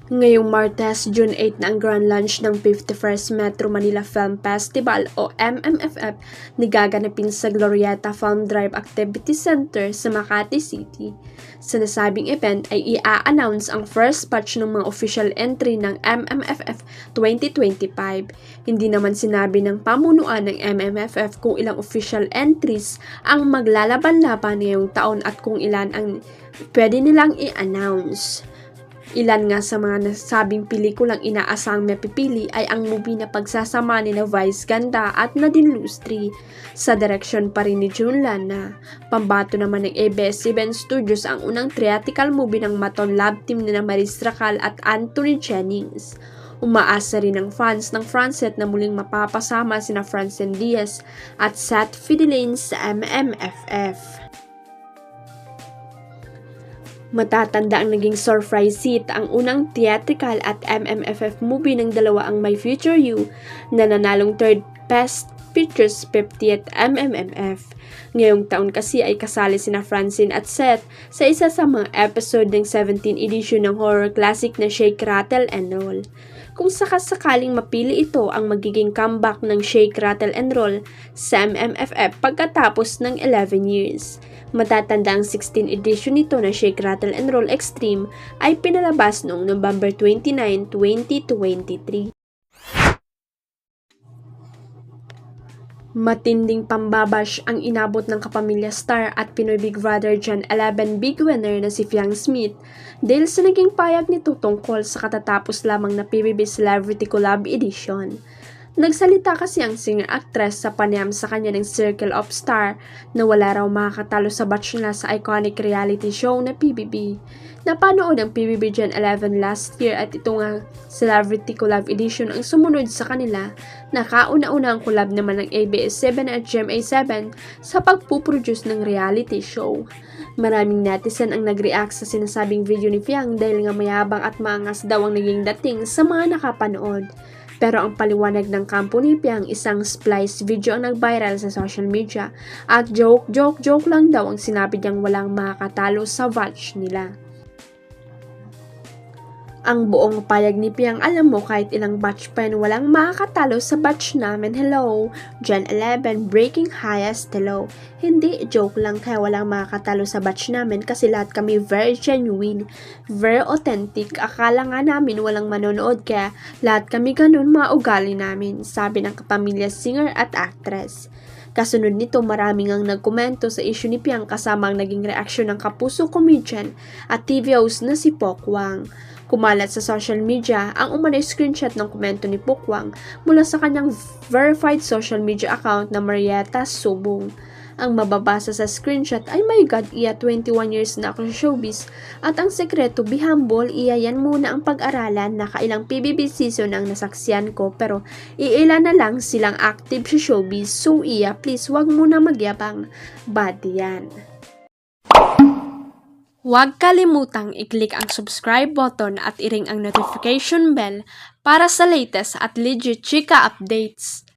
Ngayong Martes, June 8 na ang grand launch ng 51st Metro Manila Film Festival o MMFF na gaganapin sa Glorieta Film Drive Activity Center sa Makati City. Sa nasabing event ay i-a-announce ang first batch ng mga official entry ng MMFF 2025. Hindi naman sinabi ng pamunuan ng MMFF kung ilang official entries ang maglalaban-laban ngayong taon at kung ilan ang pwede nilang i-announce. Ilan nga sa mga nasabing pelikulang inaasang mapipili ay ang movie na pagsasama ni Vice Ganda at Nadine Lustre sa direksyon pa rin ni June Lana. Pambato naman ng ABS-CBN Studios ang unang theatrical movie ng Maton Love Team ni Maris Racal at Anthony Jennings. Umaasa rin ang fans ng Francet na muling mapapasama sina Francine Diaz at Seth Fidelain sa MMFF. Matatanda ang naging surprise hit ang unang theatrical at MMFF movie ng dalawa ang My Future You na nanalong third Best Pictures 50th MMFF. Ngayong taon kasi ay kasali sina Francine at Seth sa isa sa mga episode ng 17th edition ng horror classic na Shake, Rattle and Roll. Kung sakasakaling mapili ito ang magiging comeback ng Shake, Rattle and Roll sa MMFF pagkatapos ng 11 years. Matatanda ang 16th edition nito na Shake, Rattle and Roll Extreme ay pinalabas noong November 29, 2023. Matinding pambabash ang inabot ng kapamilya star at Pinoy Big Brother Gen 11 big winner na si Fiang Smith dahil sa naging payag nito tungkol sa katatapos lamang na PBB Celebrity Collab Edition. Nagsalita kasi ang singer-actress sa panayam sa kanya ng Circle of Star na wala raw makakatalo sa batch nila sa iconic reality show na PBB. Napanood ang PBB Gen 11 last year at ito nga Celebrity Collab Edition ang sumunod sa kanila. Nakauna-una ang collab naman ng ABS-CBN at GMA7 sa pagpuproduce ng reality show. Maraming netizen ang nag-react sa sinasabing video ni Fiang dahil nga mayabang at maangas daw ang naging dating sa mga nakapanood. Pero ang paliwanag ng kampo ni Piang, isang splice video ang nag-viral sa social media at joke lang daw ang sinabi niyang walang makakatalo sa batch nila. Ang buong payag ni Piang, alam mo kahit ilang batch pa yan, walang makakatalo sa batch namin. Hello, Gen 11, breaking highest, hello. Hindi, joke lang kaya walang makakatalo sa batch namin kasi lahat kami very genuine, very authentic. Akala nga namin walang manonood kaya lahat kami ganun mga ugali namin, sabi ng kapamilya singer at actress. Kasunod nito, maraming ang nagkomento sa issue ni Piang kasama ang naging reaksyon ng kapuso comedian at TV host na si Pokwang. Kumalat sa social media ang umano'y screenshot ng komento ni Pokwang mula sa kanyang verified social media account na Marietta Subong. Ang mababasa sa screenshot ay, "My God, iya 21 years na ako sa showbiz at ang sekreto, be humble, iya yan muna ang pag-aralan, nakailang PBB season ang nasaksiyan ko pero iilan na lang silang active sa showbiz, so iya please wag muna magyabang, bad yan." Huwag kalimutang i-click ang subscribe button at i-ring ang notification bell para sa latest at legit chika updates.